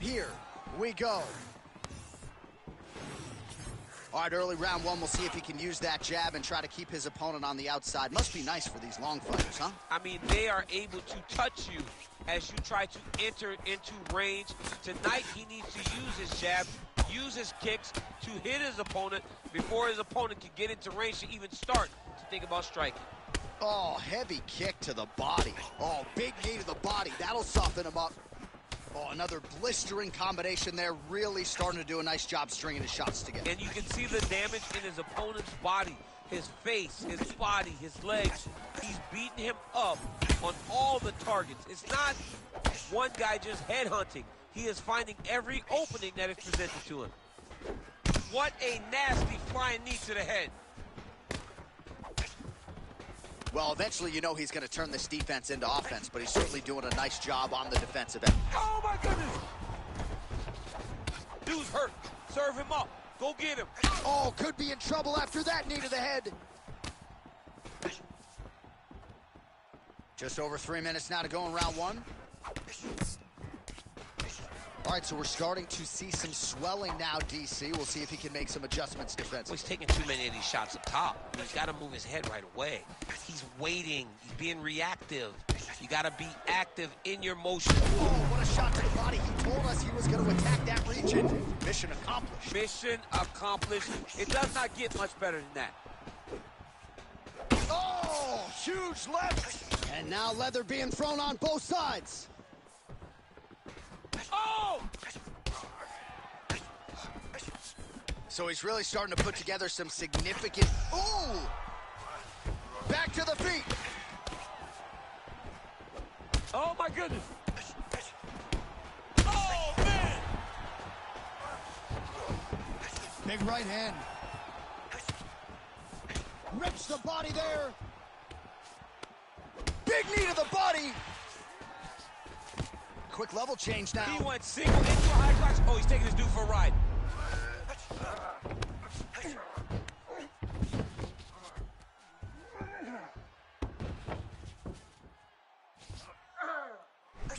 Here we go. All right, early round one, we'll see if he can use that jab and try to keep his opponent on the outside. Must be nice for these long fighters, huh? I mean, they are able to touch you as you try to enter into range. Tonight, he needs to use his jab, use his kicks to hit his opponent before his opponent can get into range to even start to think about striking. Oh, heavy kick to the body. Oh, big knee to the body. That'll soften him up. Oh, another blistering combination there. Really starting to do a nice job stringing his shots together. And you can see the damage in his opponent's body, his face, his body, his legs. He's beating him up on all the targets. It's not one guy just headhunting. He is finding every opening that is presented to him. What a nasty flying knee to the head. Well, eventually you know he's going to turn this defense into offense, but he's certainly doing a nice job on the defensive end. Oh, my goodness! Dude's hurt. Serve him up. Go get him. Oh, could be in trouble after that knee to the head. Just over 3 minutes now to go in round one. All right, so we're starting to see some swelling now, DC. We'll see if he can make some adjustments defensively. Well, he's taking too many of these shots up top. He's got to move his head right away. He's waiting. He's being reactive. You got to be active in your motion. Oh, what a shot to the body. He told us he was going to attack that region. Mission accomplished. Mission accomplished. It does not get much better than that. Oh, huge left. And now leather being thrown on both sides. Oh! So he's really starting to put together some significant... Ooh! Back to the feet. Oh, my goodness. Oh, man! Big right hand. Rips the body there. Big knee to the body. Quick level change now. He went single into a high clutch. Oh, he's taking his dude for a ride.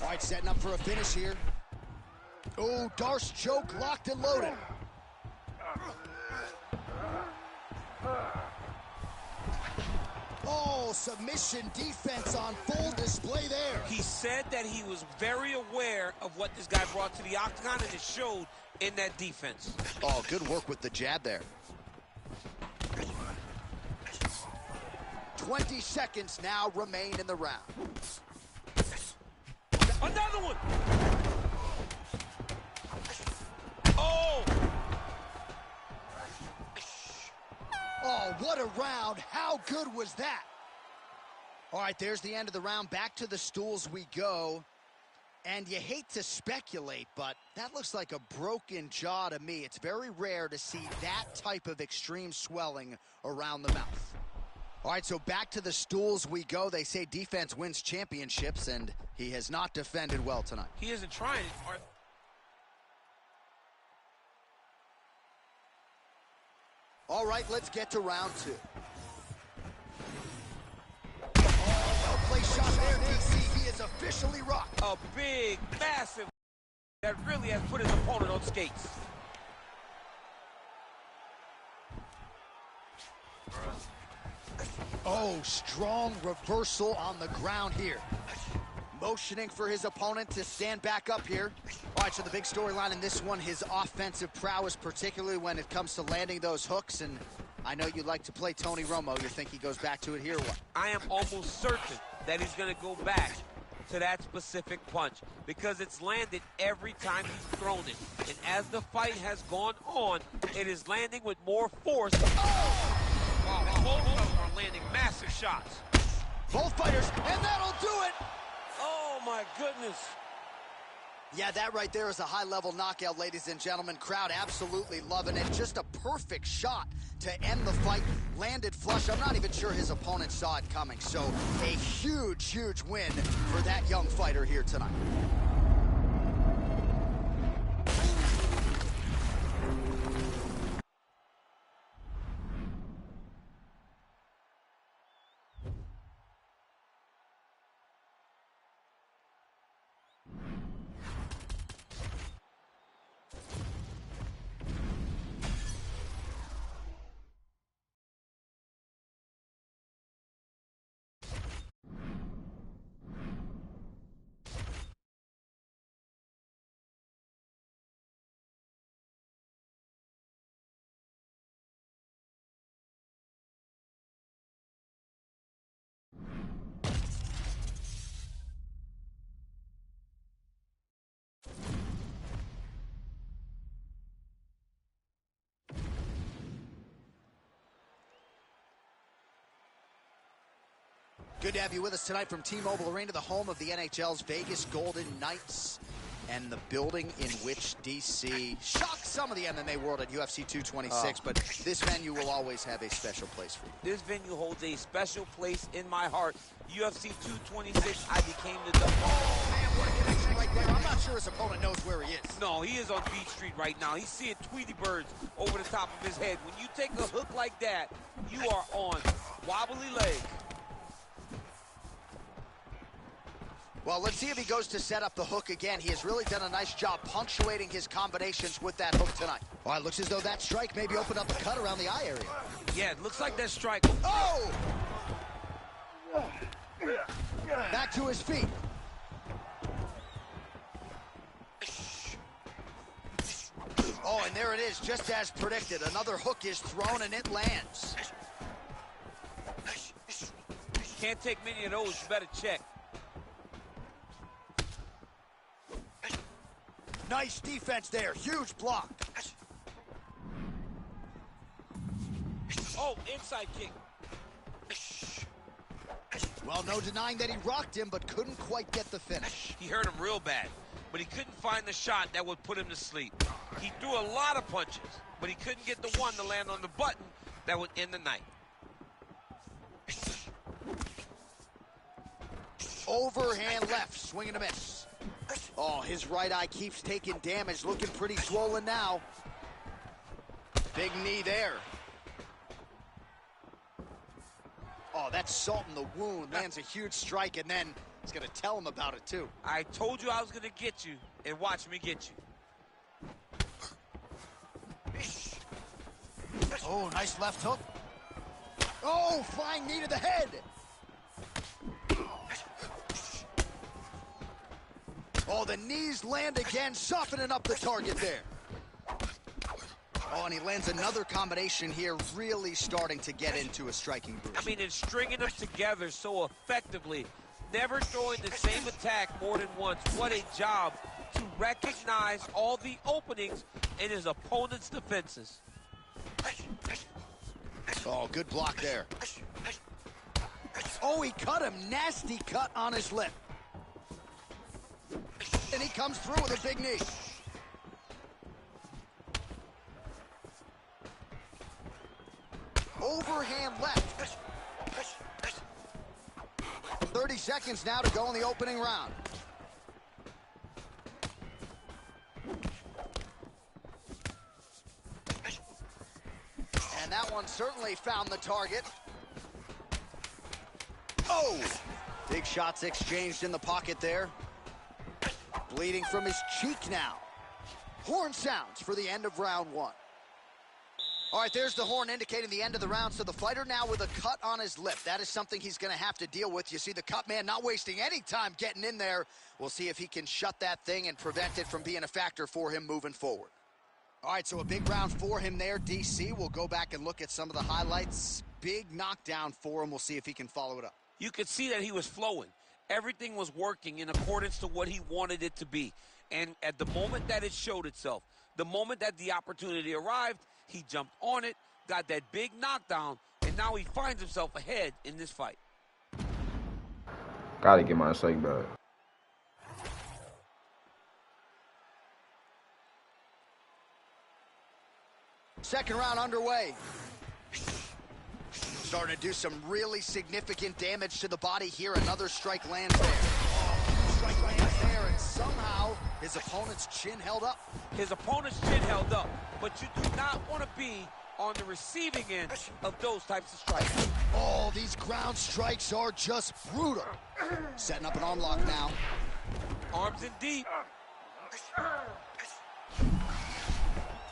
All right, setting up for a finish here. Oh, Darce choke locked and loaded. Oh, submission defense on full display there. He said that he was very aware of what this guy brought to the octagon, and it showed in that defense. Oh, good work with the jab there. 20 seconds now remain in the round. Another one! Oh! Oh, what a round. How good was that? All right, there's the end of the round. Back to the stools we go. And you hate to speculate, but that looks like a broken jaw to me. It's very rare to see that type of extreme swelling around the mouth. All right, so back to the stools we go. They say defense wins championships, and he has not defended well tonight. He isn't trying. All right, let's get to round two. Well-placed shot there, DC. He is officially rocked. A big, massive that really has put his opponent on skates. Oh, strong reversal on the ground here. Motioning for his opponent to stand back up here. All right, so the big storyline in this one, his offensive prowess, particularly when it comes to landing those hooks. And I know you like to play Tony Romo. You think he goes back to it here or what? I am almost certain that he's going to go back to that specific punch because it's landed every time he's thrown it. And as the fight has gone on, it is landing with more force. Oh! Wow, both of them are landing massive shots. Both fighters, and that'll do it! Oh, my goodness. Yeah, that right there is a high-level knockout, ladies and gentlemen. Crowd absolutely loving it. Just a perfect shot to end the fight. Landed flush. I'm not even sure his opponent saw it coming. So a huge, huge win for that young fighter here tonight. Good to have you with us tonight from T-Mobile Arena, the home of the NHL's Vegas Golden Knights, and the building in which DC shocked some of the MMA world at UFC 226, but this venue will always have a special place for you. This venue holds a special place in my heart. UFC 226, I became the double. Oh, man, what a connection right there. I'm not sure his opponent knows where he is. No, he is on Beach Street right now. He's seeing Tweety Birds over the top of his head. When you take a hook like that, you are on wobbly legs. Well, let's see if he goes to set up the hook again. He has really done a nice job punctuating his combinations with that hook tonight. All right, looks as though that strike maybe opened up the cut around the eye area. Yeah, it looks like that strike. Oh! Back to his feet. Oh, and there it is, just as predicted. Another hook is thrown, and it lands. Can't take many of those. You better check. Nice defense there. Huge block. Oh, inside kick. Well, no denying that he rocked him, but couldn't quite get the finish. He hurt him real bad, but he couldn't find the shot that would put him to sleep. He threw a lot of punches, but he couldn't get the one to land on the button that would end the night. Overhand left, swing and a miss. Oh, his right eye keeps taking damage, looking pretty swollen now. Big knee there. Oh, that's salt in the wound. Lands a huge strike, and then he's going to tell him about it, too. I told you I was going to get you, and watch me get you. Oh, nice left hook. Oh, flying knee to the head. Oh, the knees land again, softening up the target there. Oh, and he lands another combination here, really starting to get into a striking boost. I mean, and stringing them together so effectively, never throwing the same attack more than once. What a job to recognize all the openings in his opponent's defenses. Oh, good block there. Oh, he cut him. Nasty cut on his lip. And he comes through with a big knee. Overhand left. 30 seconds now to go in the opening round. And that one certainly found the target. Oh! Big shots exchanged in the pocket there. Bleeding from his cheek now. Horn sounds for the end of round one. All right, there's the horn indicating the end of the round. So the fighter now with a cut on his lip. That is something he's going to have to deal with. You see the cut man not wasting any time getting in there. We'll see if he can shut that thing and prevent it from being a factor for him moving forward. All right, so a big round for him there, DC. We'll go back and look at some of the highlights. Big knockdown for him. We'll see if he can follow it up. You could see that he was flowing. Everything was working in accordance to what he wanted it to be. And at the moment that it showed itself, the moment that the opportunity arrived, he jumped on it, got that big knockdown, and now he finds himself ahead in this fight. Gotta get my shake back. Second round underway. Starting to do some really significant damage to the body here. Another strike lands there. Oh, strike lands there, and somehow his opponent's chin held up. His opponent's chin held up, but you do not want to be on the receiving end of those types of strikes. Oh, these ground strikes are just brutal. Setting up an arm lock now. Arms in deep.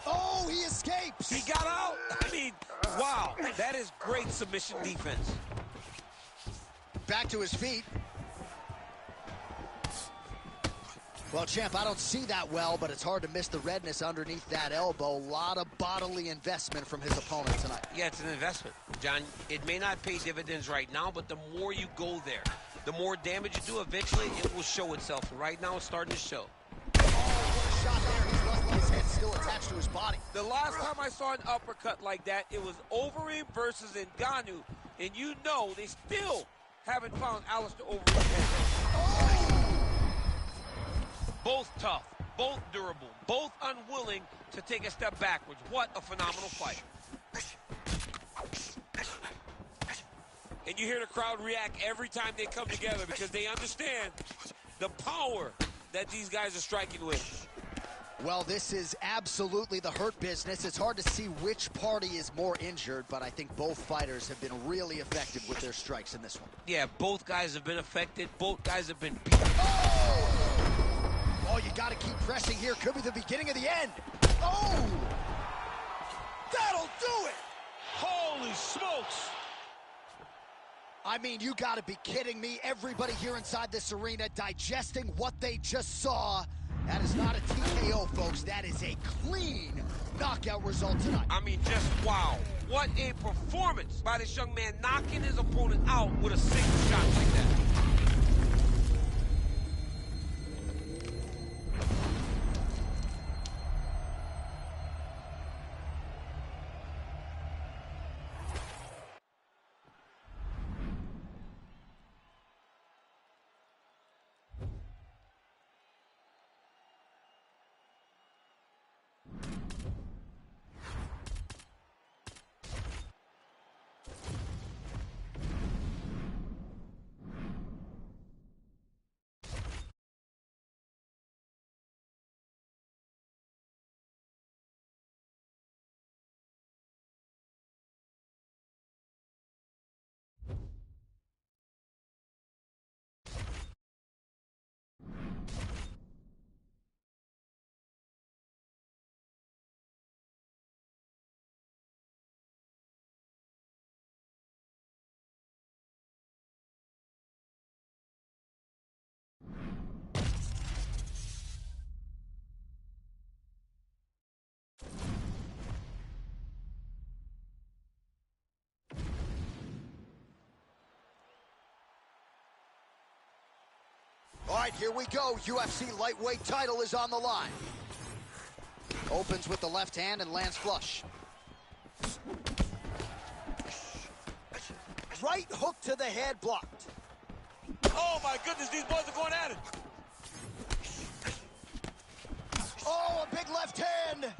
Oh, he escapes. He got out. I mean, wow, that is great submission defense. Back to his feet. Well, champ, I don't see that well, but it's hard to miss the redness underneath that elbow. A lot of bodily investment from his opponent tonight. Yeah, it's an investment, John. It may not pay dividends right now, but the more you go there, the more damage you do, eventually it will show itself. Right now, it's starting to show. Oh, what a shot there. He's lucky his head's still attached to his body. The last time I saw an uppercut like that, it was Overeem versus Ngannou, and you know they still haven't found Alistair Overeem's head. Both tough, both durable, both unwilling to take a step backwards. What a phenomenal fight. And you hear the crowd react every time they come together because they understand the power that these guys are striking with. Well, this is absolutely the hurt business. It's hard to see which party is more injured, but I think both fighters have been really effective with their strikes in this one. Yeah, both guys have been affected. Both guys have been beat. Oh, you got to keep pressing here. Could be the beginning of the end. Oh! That'll do it! Holy smokes! I mean, you got to be kidding me. Everybody here inside this arena digesting what they just saw. That is not a TKO, folks. That is a clean knockout result tonight. I mean, just wow. What a performance by this young man, knocking his opponent out with a single shot like that. All right, here we go. UFC lightweight title is on the line. Opens with the left hand and lands flush. Right hook to the head, blocked. Oh, my goodness, these boys are going at it. Oh, a big left hand.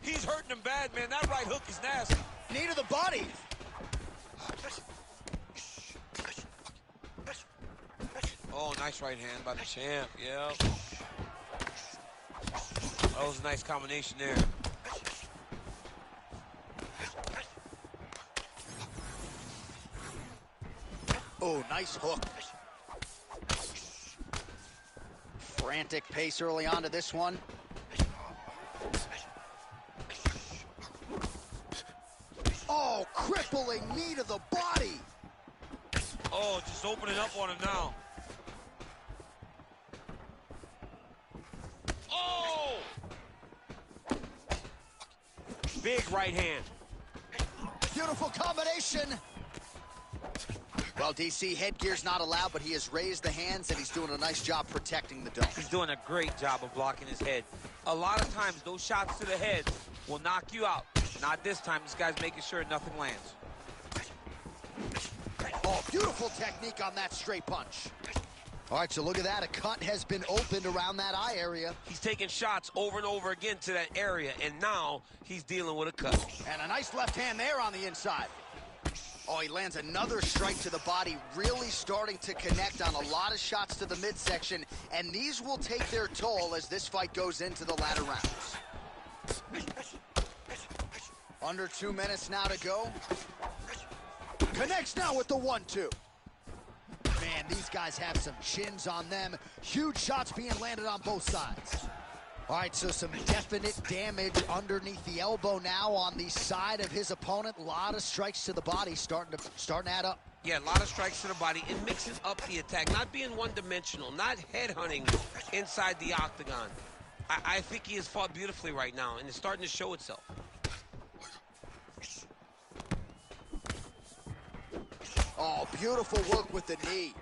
He's hurting him bad, man. That right hook is nasty. Knee to the body. Oh, nice right hand by the champ, yeah. That was a nice combination there. Oh, nice hook. Frantic pace early on to this one. Oh, crippling knee to the body. Oh, just opening up on him now. Oh! Big right hand. Beautiful combination. Well, DC, headgear's not allowed, but he has raised the hands, and he's doing a nice job protecting the dome. He's doing a great job of blocking his head. A lot of times, those shots to the head will knock you out. Not this time. This guy's making sure nothing lands. Oh, beautiful technique on that straight punch. All right, so look at that. A cut has been opened around that eye area. He's taking shots over and over again to that area, and now he's dealing with a cut. And a nice left hand there on the inside. Oh, he lands another strike to the body, really starting to connect on a lot of shots to the midsection, and these will take their toll as this fight goes into the latter rounds. Under 2 minutes now to go. Connects now with the 1-2. Man, these guys have some chins on them. Huge shots being landed on both sides. All right, so some definite damage underneath the elbow now on the side of his opponent. A lot of strikes to the body starting to add up. Yeah, a lot of strikes to the body and mixing up the attack, not being one-dimensional, not headhunting inside the octagon. I think he has fought beautifully right now, and it's starting to show itself. Oh, beautiful work with the knee.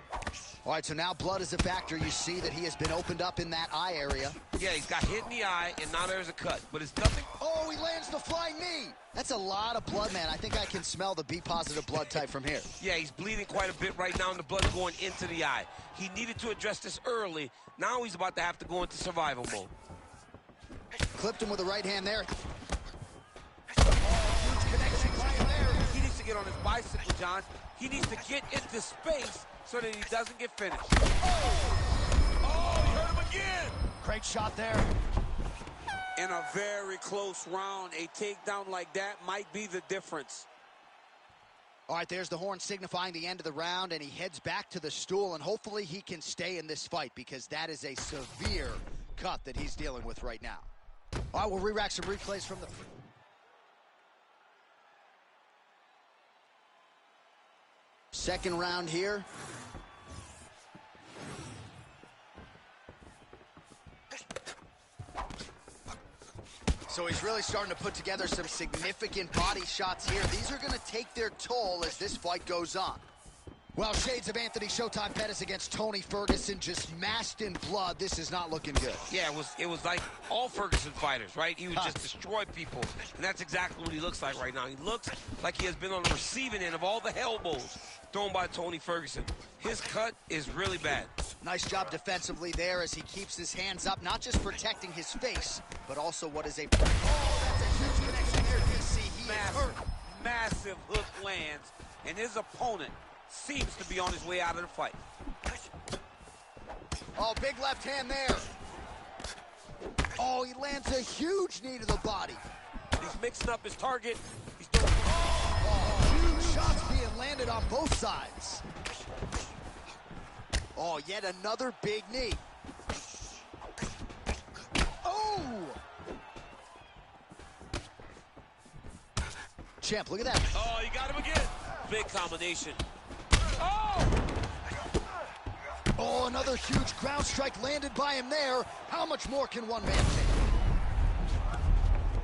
All right, so now blood is a factor. You see that he has been opened up in that eye area. Yeah, he's got hit in the eye, and now there's a cut. But it's nothing Oh, he lands the flying knee. That's a lot of blood, man. I think I can smell the B-positive blood type from here. Yeah, he's bleeding quite a bit right now, and the blood's going into the eye. He needed to address this early. Now he's about to have to go into survival mode. Clipped him with the right hand there. Oh, huge connection right there. He needs to get on his bicycle, John. He needs to get into space so that he doesn't get finished. Oh, he hurt him again. Great shot there. In a very close round, a takedown like that might be the difference. All right, there's the horn signifying the end of the round, and he heads back to the stool, and hopefully he can stay in this fight because that is a severe cut that he's dealing with right now. All right, we'll re-rack some replays from the... Second round here. So he's really starting to put together some significant body shots here. These are going to take their toll as this fight goes on. Well, shades of Anthony Showtime Pettis against Tony Ferguson, just masked in blood. This is not looking good. Yeah, it was like all Ferguson fighters, right? He would just destroy people, and that's exactly what he looks like right now. He looks like he has been on the receiving end of all the elbows thrown by Tony Ferguson. His cut is really bad. Nice job defensively there as he keeps his hands up, not just protecting his face, but also what is a... Oh, that's a huge connection there, DC. He is hurt. Massive hook lands, and his opponent seems to be on his way out of the fight. Oh, big left hand there. Oh, he lands a huge knee to the body. He's mixing up his target. He's doing... Oh, huge shots being landed on both sides. Oh, yet another big knee. Oh! Champ, look at that. Oh, you got him again. Big combination. Oh! Oh, another huge ground strike landed by him there. How much more can one man take?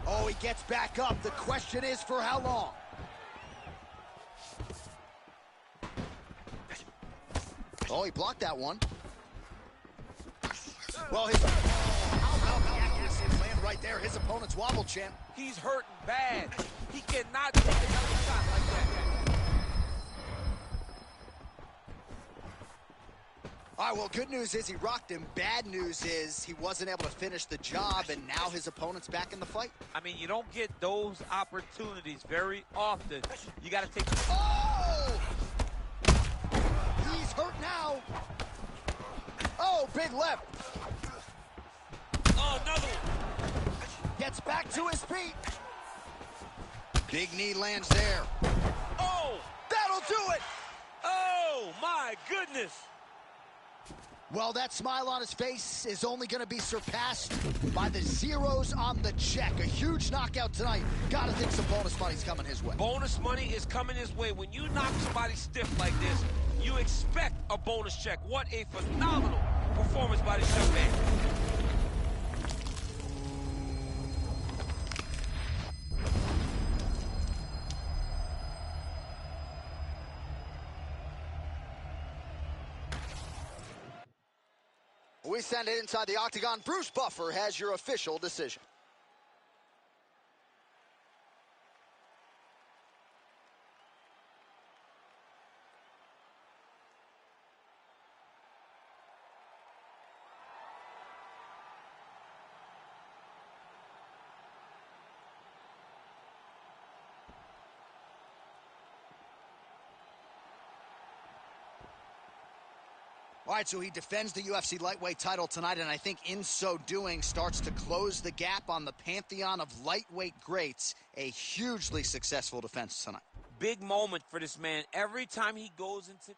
Oh, he gets back up. The question is for how long? Oh, he blocked that one. Well, how about the accuracy land right there? His opponent's wobble, champ. He's hurting bad. He cannot take another shot like that. All right, well, good news is he rocked him. Bad news is he wasn't able to finish the job, and now his opponent's back in the fight. I mean, you don't get those opportunities very often. You got to take... Oh! He's hurt now. Oh, big left. Oh, another one. Gets back to his feet. Big knee lands there. Oh! That'll do it. Oh, my goodness. Well, that smile on his face is only going to be surpassed by the zeros on the check. A huge knockout tonight. Gotta think some bonus money's coming his way. Bonus money is coming his way. When you knock somebody stiff like this, you expect a bonus check. What a phenomenal performance by this young man. We send it inside the octagon. Bruce Buffer has your official decision. All right, so he defends the UFC lightweight title tonight, and I think in so doing starts to close the gap on the pantheon of lightweight greats. A hugely successful defense tonight. Big moment for this man. Every time he goes into...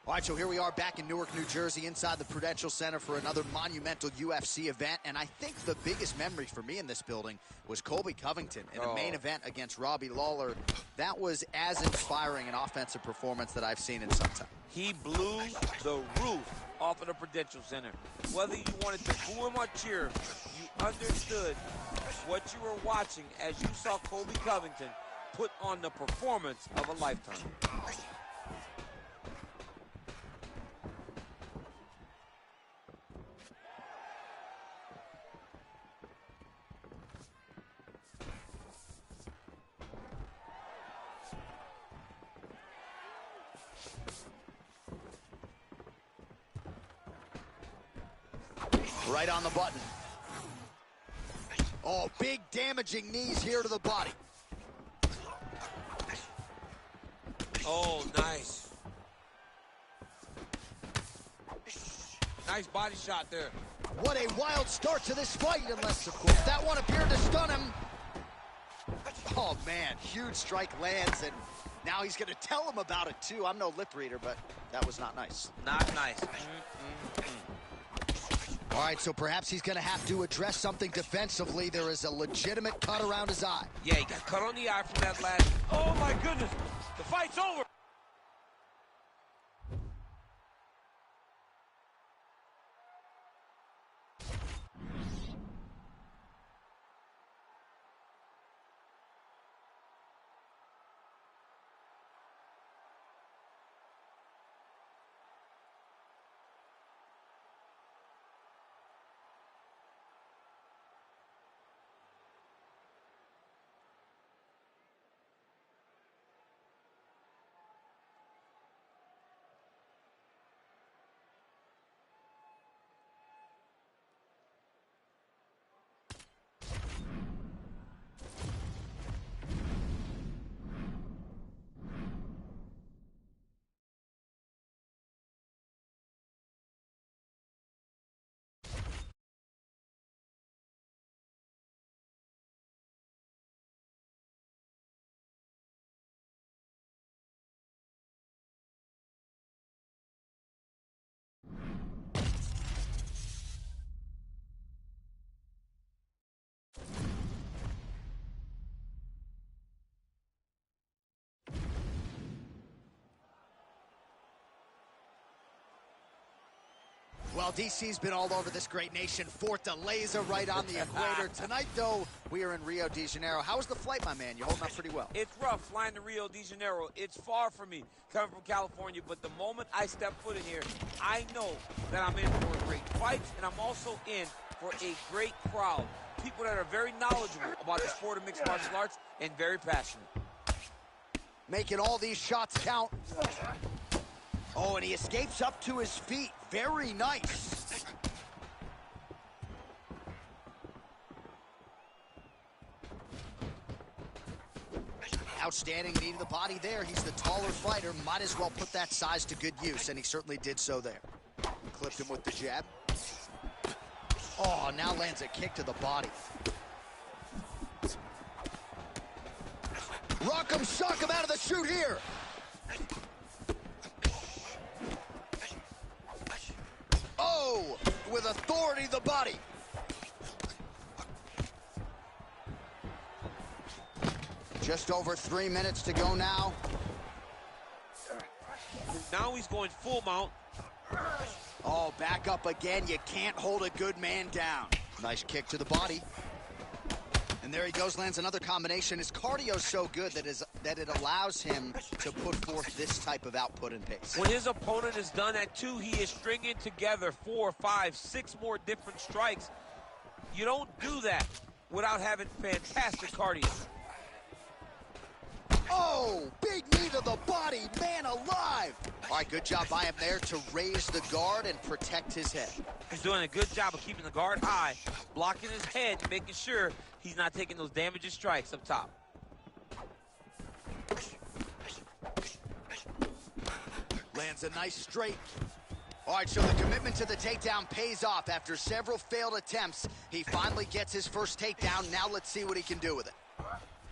All right, so here we are back in Newark, New Jersey, inside the Prudential Center for another monumental UFC event. And I think the biggest memory for me in this building was Colby Covington in a main event against Robbie Lawler. That was as inspiring an offensive performance that I've seen in some time. He blew the roof off of the Prudential Center. Whether you wanted to boo him or cheer, you understood what you were watching as you saw Colby Covington put on the performance of a lifetime. Right on the button. Oh, big damaging knees here to the body. Oh, nice. Nice body shot there. What a wild start to this fight, unless, of course, that one appeared to stun him. Oh, man, huge strike lands, and now he's going to tell him about it, too. I'm no lip reader, but that was not nice. Not nice. All right, so perhaps he's going to have to address something defensively. There is a legitimate cut around his eye. Yeah, he got cut on the eye from that last. Oh, my goodness. The fight's over. Well, DC's been all over this great nation. Fortaleza right on the equator. Tonight, though, we are in Rio de Janeiro. How was the flight, my man? You holding up pretty well. It's rough flying to Rio de Janeiro. It's far from me coming from California, but the moment I step foot in here, I know that I'm in for a great fight, and I'm also in for a great crowd. People that are very knowledgeable about the sport of mixed martial arts and very passionate. Making all these shots count. Oh, and he escapes up to his feet. Very nice. Outstanding knee to the body there. He's the taller fighter. Might as well put that size to good use, and he certainly did so there. Clipped him with the jab. Oh, now lands a kick to the body. Rock him, shock him out of the chute here. Oh, with authority to the body. Just over 3 minutes to go now. Now he's going full mount. Oh, back up again. You can't hold a good man down. Nice kick to the body. And there he goes, lands another combination. His cardio's so good that it allows him to put forth this type of output and pace. When his opponent is done at 2, he is stringing together 4, 5, 6 more different strikes. You don't do that without having fantastic cardio. Oh, big knee to the body, man alive. All right, good job by him there to raise the guard and protect his head. He's doing a good job of keeping the guard high, blocking his head, making sure he's not taking those damaging strikes up top. Lands a nice straight. All right, so the commitment to the takedown pays off. After several failed attempts, he finally gets his first takedown. Now let's see what he can do with it.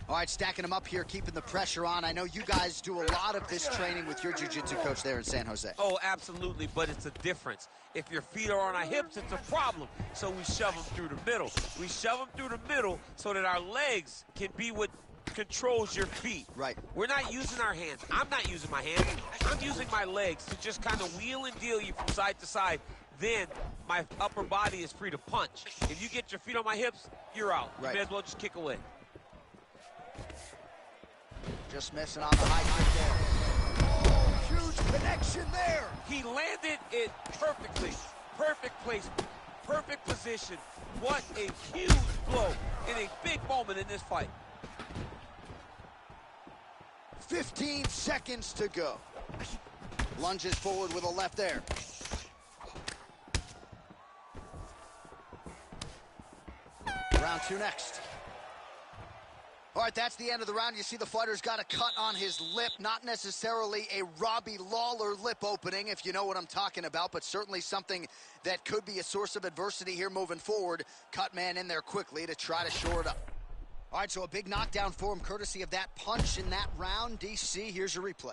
All right, stacking them up here, keeping the pressure on. I know you guys do a lot of this training with your jiu-jitsu coach there in San Jose. Oh, absolutely, but it's a difference. If your feet are on our hips, it's a problem. So we shove them through the middle. We shove them through the middle so that our legs can be what controls your feet. Right. We're not using our hands. I'm not using my hands. I'm using my legs to just kind of wheel and deal you from side to side. Then my upper body is free to punch. If you get your feet on my hips, you're out. Right. You may as well just kick away. Just missing on the high kick there. Oh, huge connection there. He landed it perfectly. Perfect placement. Perfect position. What a huge blow in a big moment in this fight. 15 seconds to go. Lunges forward with a left there. Round 2 next. All right, that's the end of the round. You see the fighter's got a cut on his lip. Not necessarily a Robbie Lawler lip opening, if you know what I'm talking about, but certainly something that could be a source of adversity here moving forward. Cut man in there quickly to try to shore it up. All right, so a big knockdown for him, courtesy of that punch in that round. DC, here's your replay.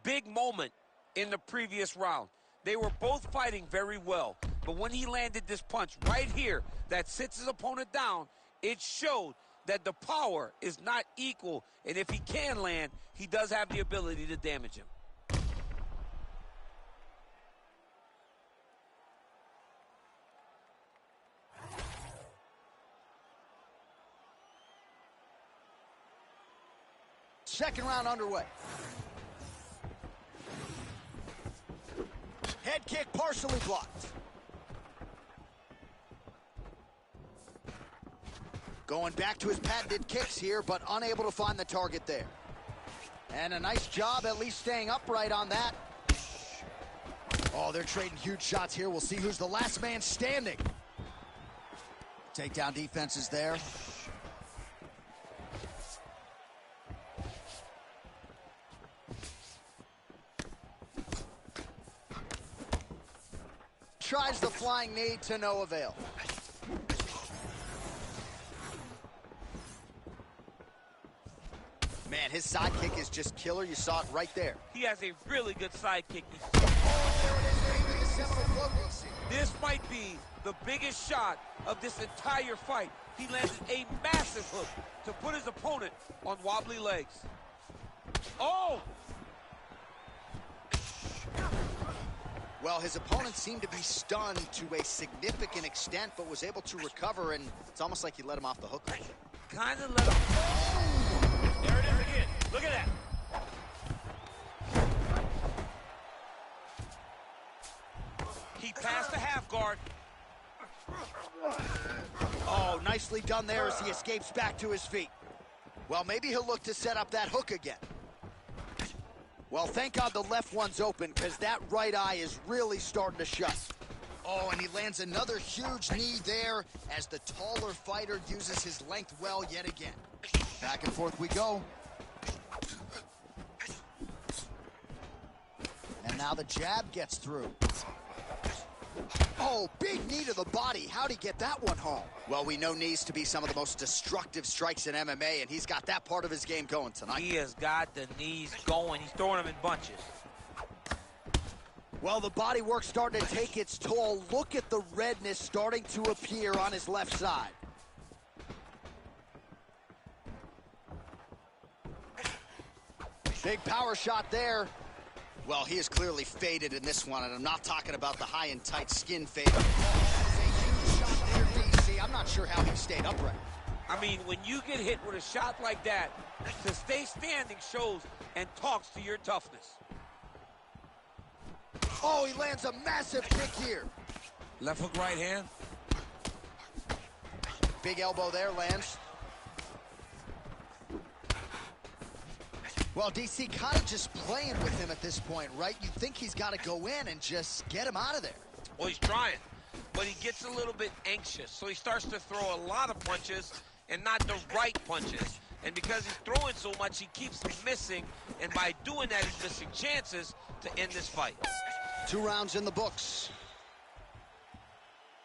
Big moment in the previous round. They were both fighting very well, but when he landed this punch right here that sits his opponent down, it showed that the power is not equal, and if he can land, he does have the ability to damage him. Second round underway. Head kick partially blocked. Going back to his patented kicks here, but unable to find the target there. And a nice job at least staying upright on that. Oh, they're trading huge shots here. We'll see who's the last man standing. Takedown defense is there. Tries the flying knee to no avail. Man, his side kick is just killer. You saw it right there. He has a really good side kick. Oh, there it is, baby, the seminal blow, DC. This might be the biggest shot of this entire fight. He landed a massive hook to put his opponent on wobbly legs. Oh! Well, his opponent seemed to be stunned to a significant extent, but was able to recover, and it's almost like he let him off the hook. Kind of let him. Oh! There it is again. Look at that. He passed the half guard. Oh, nicely done there as he escapes back to his feet. Well, maybe he'll look to set up that hook again. Well, thank God the left one's open, because that right eye is really starting to shut. Oh, and he lands another huge knee there as the taller fighter uses his length well yet again. Back and forth we go. And now the jab gets through. Oh, big knee to the body. How'd he get that one home? Well, we know knees to be some of the most destructive strikes in MMA, and he's got that part of his game going tonight. He has got the knees going. He's throwing them in bunches. Well, the body work's starting to take its toll. Look at the redness starting to appear on his left side. Big power shot there. Well, he is clearly faded in this one, and I'm not talking about the high and tight skin fade. Oh, that is a huge shot there, DC. I'm not sure how he stayed upright. I mean, when you get hit with a shot like that, to stay standing shows and talks to your toughness. Oh, he lands a massive kick here. Left hook, right hand. Big elbow there lands. Well, DC kind of just playing with him at this point, right? You think he's got to go in and just get him out of there. Well, he's trying, but he gets a little bit anxious. So he starts to throw a lot of punches and not the right punches. And because he's throwing so much, he keeps missing. And by doing that, he's missing chances to end this fight. 2 rounds in the books.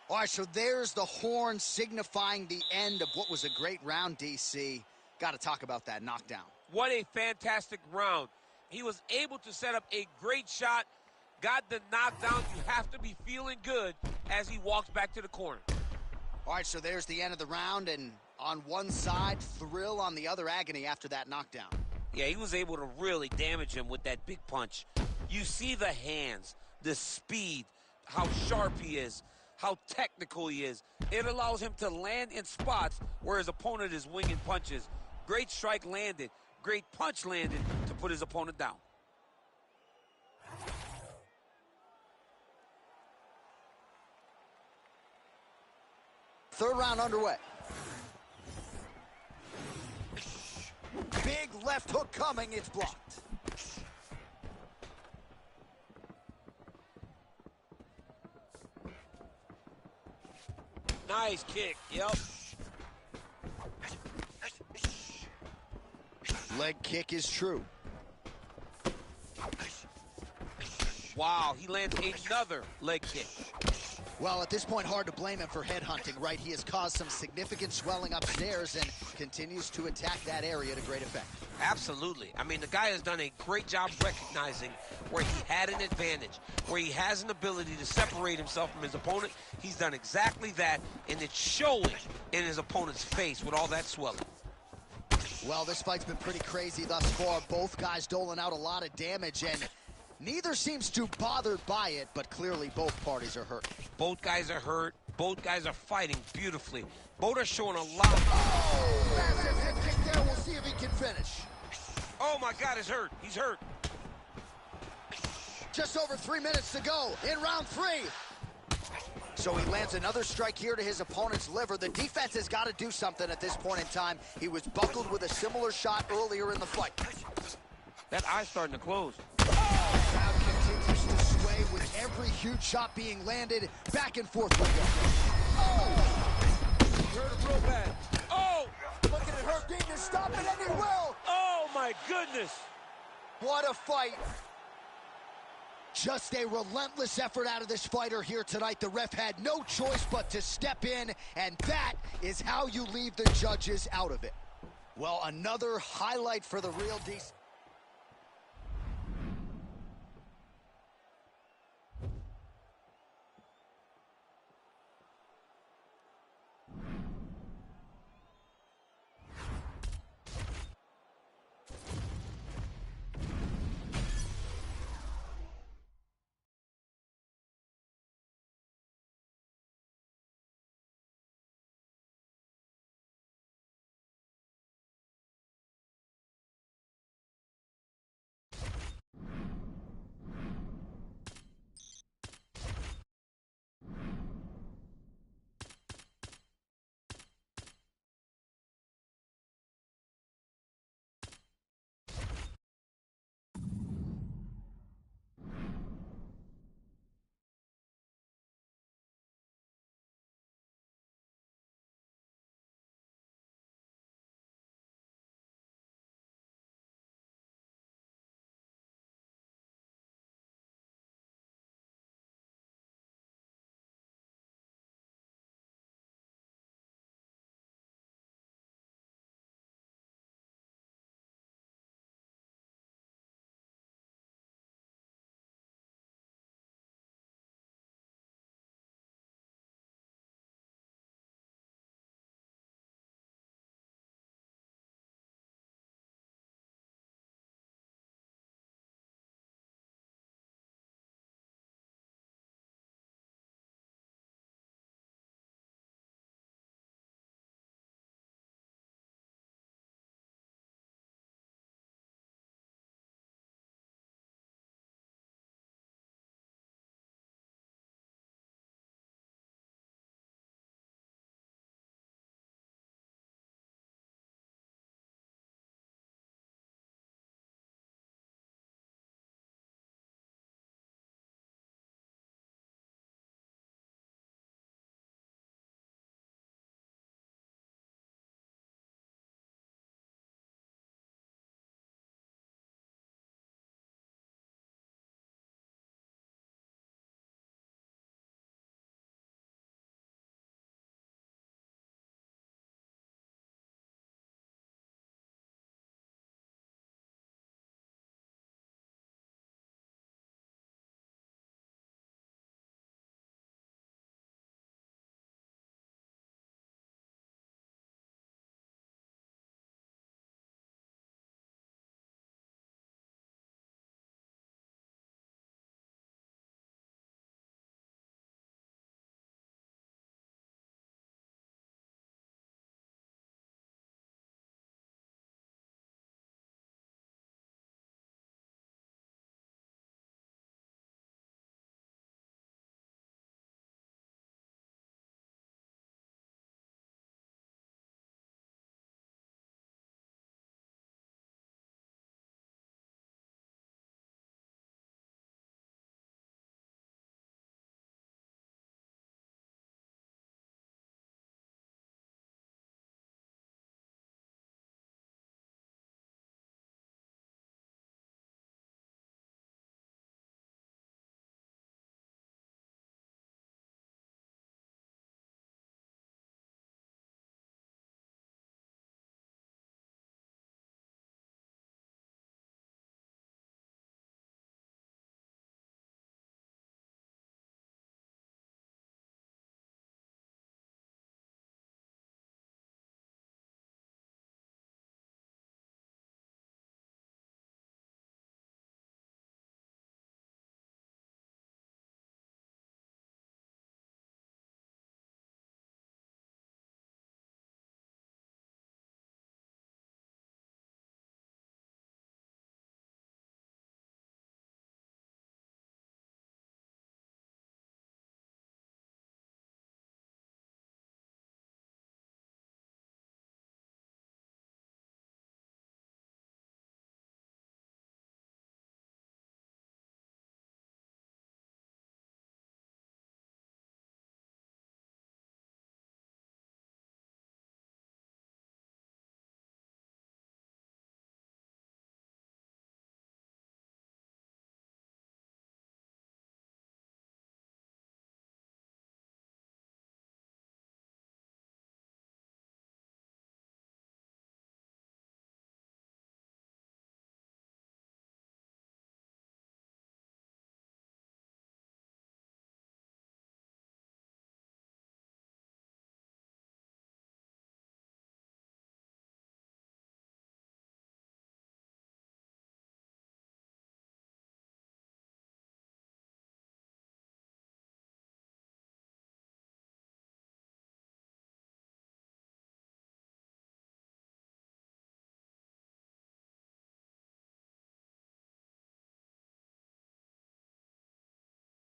All right, so there's the horn signifying the end of what was a great round, DC. Got to talk about that knockdown. What a fantastic round. He was able to set up a great shot, got the knockdown. You have to be feeling good as he walks back to the corner. All right, so there's the end of the round, and on one side, thrill, on the other, agony after that knockdown. Yeah, he was able to really damage him with that big punch. You see the hands, the speed, how sharp he is, how technical he is. It allows him to land in spots where his opponent is winging punches. Great strike landed, great punch landed to put his opponent down. Third round underway. Big left hook coming, it's blocked. Nice kick, yep. Leg kick is true. Wow, he lands another leg kick. Well, at this point, hard to blame him for headhunting, right? He has caused some significant swelling upstairs and continues to attack that area to great effect. Absolutely. I mean, the guy has done a great job recognizing where he had an advantage, where he has an ability to separate himself from his opponent. He's done exactly that, and it's showing in his opponent's face with all that swelling. Well, this fight's been pretty crazy thus far. Both guys doling out a lot of damage, and neither seems too bothered by it, but clearly both parties are hurt. Both guys are hurt. Both guys are fighting beautifully. Both are showing a lot. Oh, massive head kick there. We'll see if he can finish. Oh, my God, he's hurt. He's hurt. Just over 3 minutes to go in round 3. So he lands another strike here to his opponent's liver. The defense has got to do something at this point in time. He was buckled with a similar shot earlier in the fight. That eye's starting to close. Crowd continues to sway with every huge shot being landed. Back and forth we go. Oh! He hurt him real bad. Oh! Looking at her, needing to stop it, and he will! Oh, my goodness! What a fight. Just a relentless effort out of this fighter here tonight. The ref had no choice but to step in, and that is how you leave the judges out of it. Well, another highlight for the real DC.